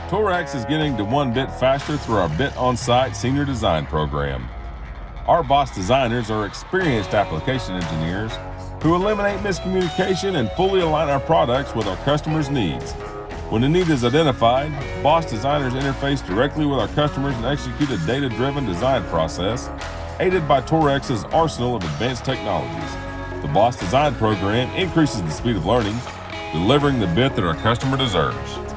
Taurex is getting to one bit faster through our Bit On-Site Senior Design Program. Our boss designers are experienced application engineers who eliminate miscommunication and fully align our products with our customers' needs. When a need is identified, boss designers interface directly with our customers and execute a data-driven design process, aided by Taurex's arsenal of advanced technologies. The boss design program increases the speed of learning, delivering the bit that our customer deserves.